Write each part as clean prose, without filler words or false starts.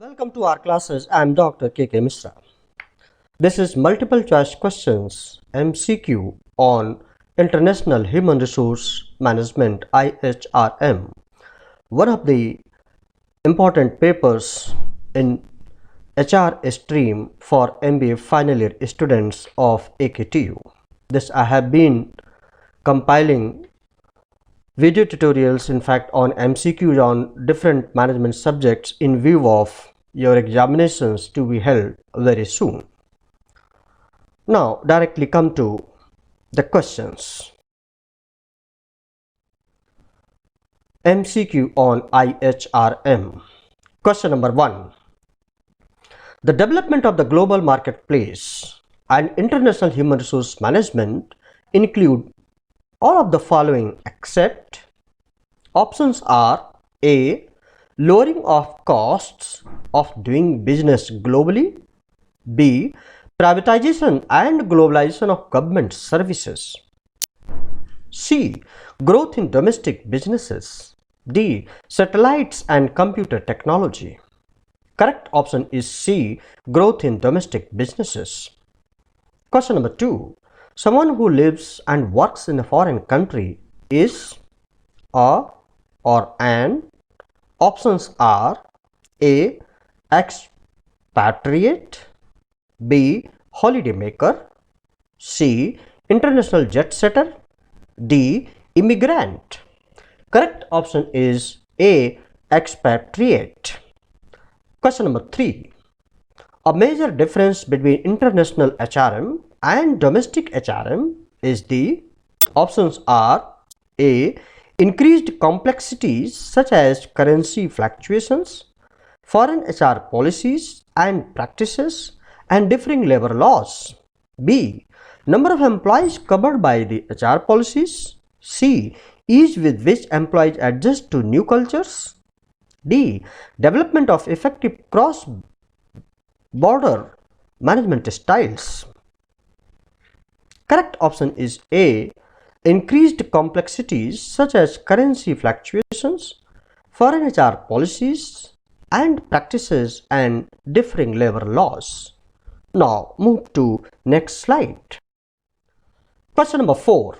Welcome to our classes. I am Dr. K.K. Misra. This is multiple choice questions MCQ on International Human Resource Management IHRM. One of the important papers in HR stream for MBA final year students of AKTU. This I have been compiling video tutorials on MCQs on different management subjects in view of your examinations to be held very soon. Now directly come to the questions. MCQ on IHRM. Question number 1. The development of the global marketplace and international human resource management include all of the following except options are A. Lowering of costs of doing business globally, B. Privatization and globalization of government services, C. Growth in domestic businesses, D. Satellites and computer technology. Correct option is C. Growth in domestic businesses. Question number 2. Someone who lives and works in a foreign country is a or an. Options are A. Expatriate, B. Holidaymaker, C. International jet setter, D. Immigrant. Correct option is A. Expatriate. Question number 3. A major difference between international HRM and domestic HRM is the options are A. Increased complexities such as currency fluctuations, foreign HR policies and practices, and differing labor laws. B. Number of employees covered by the HR policies. C. Ease with which employees adjust to new cultures. D. Development of effective cross-border management styles. Correct option is A. Increased complexities such as currency fluctuations, foreign HR policies and practices, and differing labor laws. Now move to next slide. Question number 4.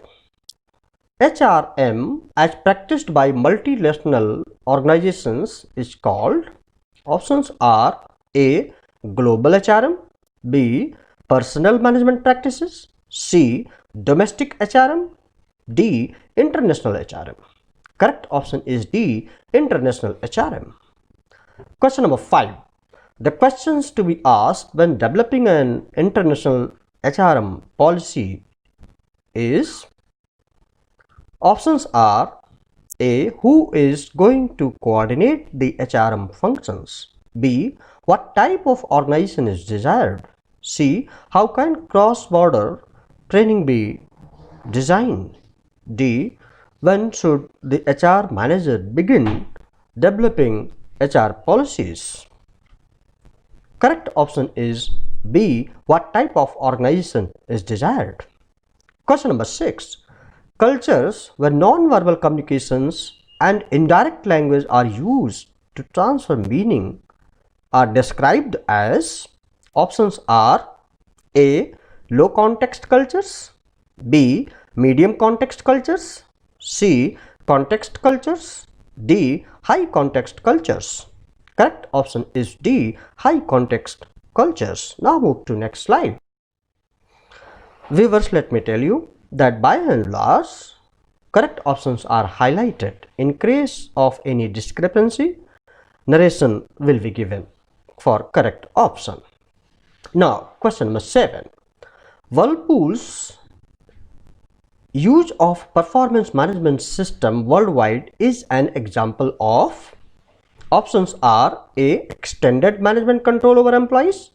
HRM as practiced by multinational organizations is called. Options are A. Global HRM, B. Personnel management practices, C. Domestic HRM, D. International HRM. Correct option is D. International HRM. Question number 5. The questions to be asked when developing an international HRM policy is. Options are A. Who is going to coordinate the HRM functions? B. What type of organization is desired? C. How can cross-border training be designed? D. When should the HR manager begin developing HR policies? Correct option is B. What type of organization is desired? Question number 6. Cultures where non-verbal communications and indirect language are used to transfer meaning are described as. Options are A. Low context cultures, B. Medium context cultures, C. Context cultures, D. High context cultures. Correct option is D. High context cultures. Now move to next slide. Viewers, let me tell you that by and large, correct options are highlighted. In case of any discrepancy, narration will be given for correct option. Now question number 7. Whirlpool's use of performance management system worldwide is an example of. Options are A. Extended management control over employees,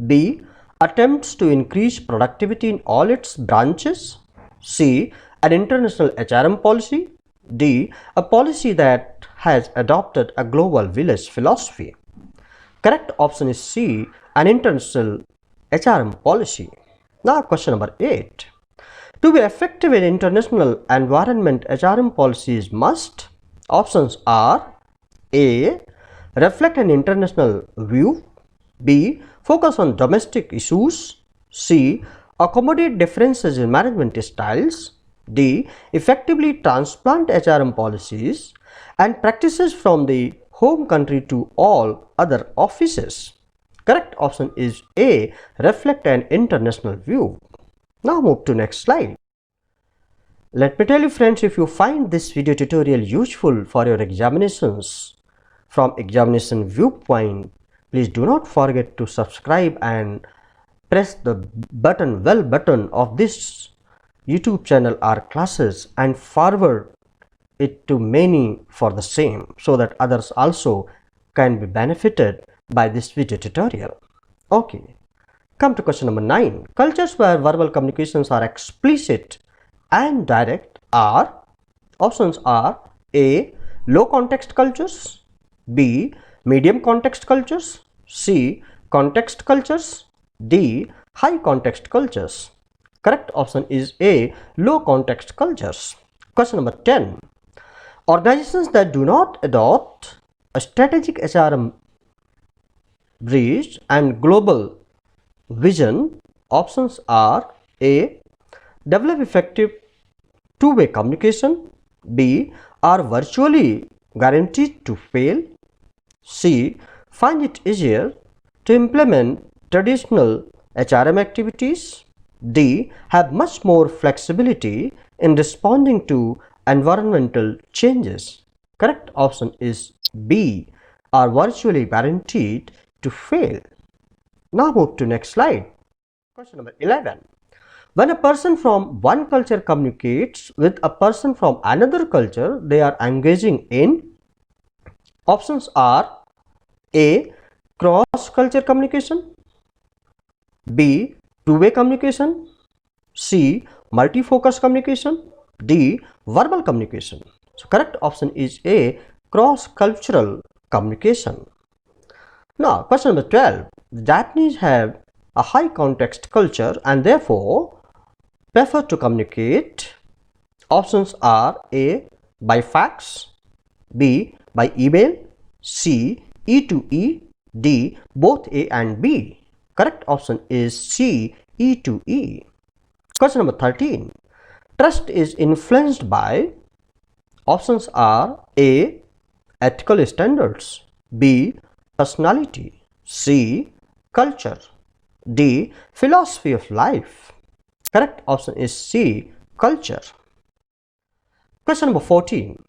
B. Attempts to increase productivity in all its branches, C. An international HRM policy, D. A policy that has adopted a global village philosophy. Correct option is C. An international HRM policy. Now question number 8. To be effective in international environment, HRM policies must. Options are A. reflect an international view. B. Focus on domestic issues. C. Accommodate differences in management styles. D. Effectively transplant HRM policies and practices from the home country to all other offices. Correct option is A. Reflect an international view. Now move to next slide. Let me tell you friends, if you find this video tutorial useful for your examinations from examination viewpoint, please do not forget to subscribe and press the bell button of this YouTube channel or classes and forward it to many for the same, so that others also can be benefited by this video tutorial. Okay, come to question number 9. Cultures where verbal communications are explicit and direct are, options are A. Low context cultures, B. Medium context cultures, C. Context cultures, D. High context cultures. Correct option is A. Low context cultures. Question number 10. Organizations that do not adopt a strategic HRM breach and global vision, options are A. Develop effective two-way communication, B. Are virtually guaranteed to fail, C. Find it easier to implement traditional HRM activities, D. Have much more flexibility in responding to environmental changes. Correct option is B. Are virtually guaranteed to fail. Now move to next slide. Question number 11. When a person from one culture communicates with a person from another culture, they are engaging in, options are A. Cross-culture communication, B. Two-way communication, C. Multi-focus communication, D. Verbal communication. So correct option is A. Cross-cultural communication. Now question number 12. The Japanese have a high context culture and therefore prefer to communicate. Options are A. By fax, B. By email, C. E to E, D. Both A and B. Correct option is C. E to E. Question number 13. Trust is influenced by, options are A. Ethical standards, B. Personality, C. Culture, D. Philosophy of life. Correct option is C. Culture. Question number 14.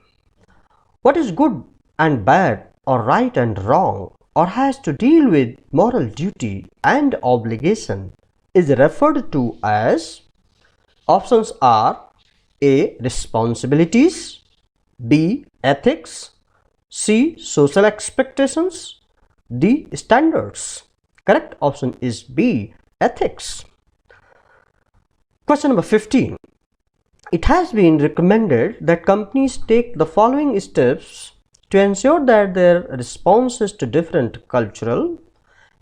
What is good and bad or right and wrong or has to deal with moral duty and obligation is referred to as, options are A. Responsibilities, B. Ethics, C. Social expectations, D. Standards. Correct option is B. Ethics. Question number 15. It has been recommended that companies take the following steps to ensure that their responses to different cultural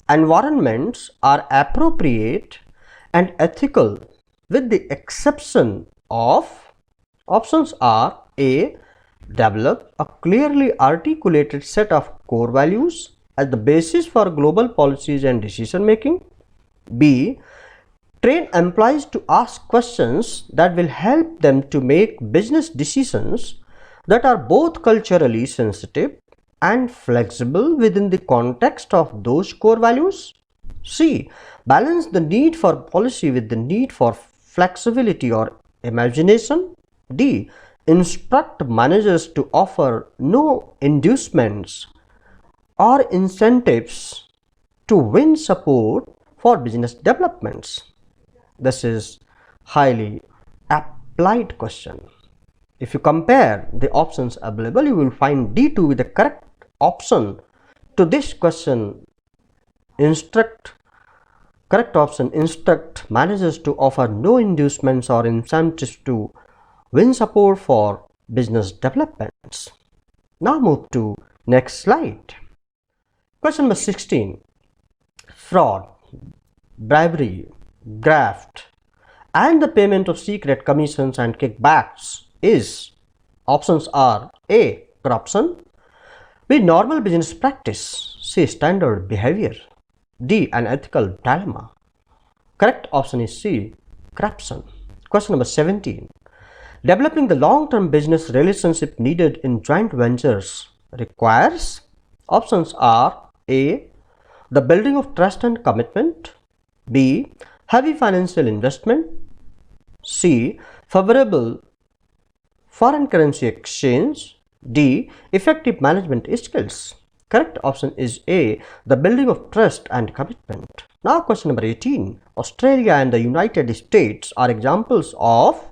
environments are appropriate and ethical, with the exception of, options are A. Develop a clearly articulated set of core values as the basis for global policies and decision making, B. Train employees to ask questions that will help them to make business decisions that are both culturally sensitive and flexible within the context of those core values, C. Balance the need for policy with the need for flexibility or imagination, D. Instruct managers to offer no inducements or incentives to win support for business developments. This is highly applied question. If you compare the options available, you will find D2 with the correct option to this question. Correct option, instruct managers to offer no inducements or incentives to win support for business developments. Now move to next slide. Question number 16. Fraud, bribery, graft and the payment of secret commissions and kickbacks is, options are A. Corruption, B. Normal business practice. C. Standard behavior. D. An ethical dilemma. Correct option is C. Corruption. Question number 17. Developing the long-term business relationship needed in joint ventures requires. Options are A. The building of trust and commitment. B. Heavy financial investment. C. Favorable foreign currency exchange. D. Effective management skills. Correct option is A. The building of trust and commitment. Now question number 18. Australia and the United States are examples of.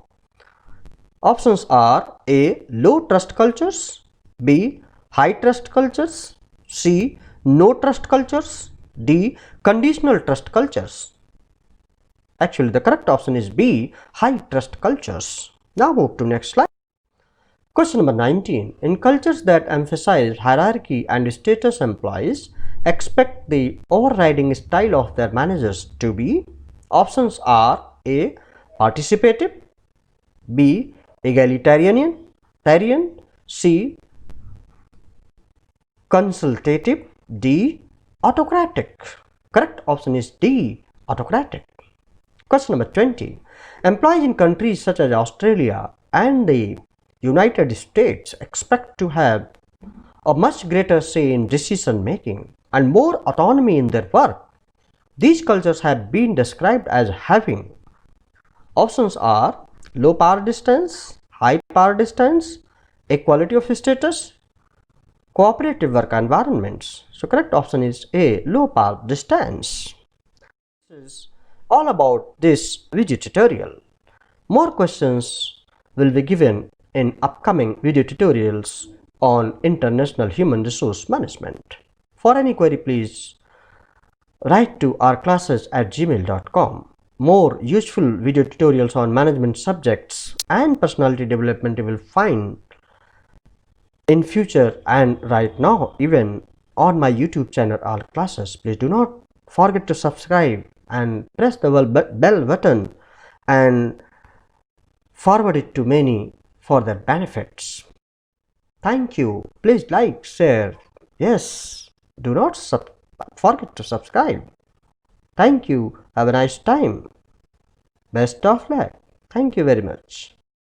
Options are A. Low trust cultures. B. High trust cultures. C. No trust cultures. D. Conditional trust cultures. Actually, the correct option is B. High trust cultures. Now move to next slide. Question number 19. In cultures that emphasize hierarchy and status, employees expect the overriding style of their managers to be. Options are A. Participative. B. Egalitarian. C. Consultative. D. Autocratic. Correct option is D. Autocratic. Question number 20. Employees in countries such as Australia and the United States expect to have a much greater say in decision making and more autonomy in their work. These cultures have been described as having. Options are low power distance, high power distance, equality of status, cooperative work environments. So correct option is A. Low power distance. This is all about this video tutorial. More questions will be given in upcoming video tutorials on international human resource management. For any query, please write to ourclasses@gmail.com. More useful video tutorials on management subjects and personality development you will find in future and right now even on my YouTube channel All Classes. Please do not forget to subscribe and press the bell button and forward it to many for their benefits. Thank you. Please like, share. Yes, do not forget to subscribe. Thank you. Have a nice time. Best of luck. Thank you very much.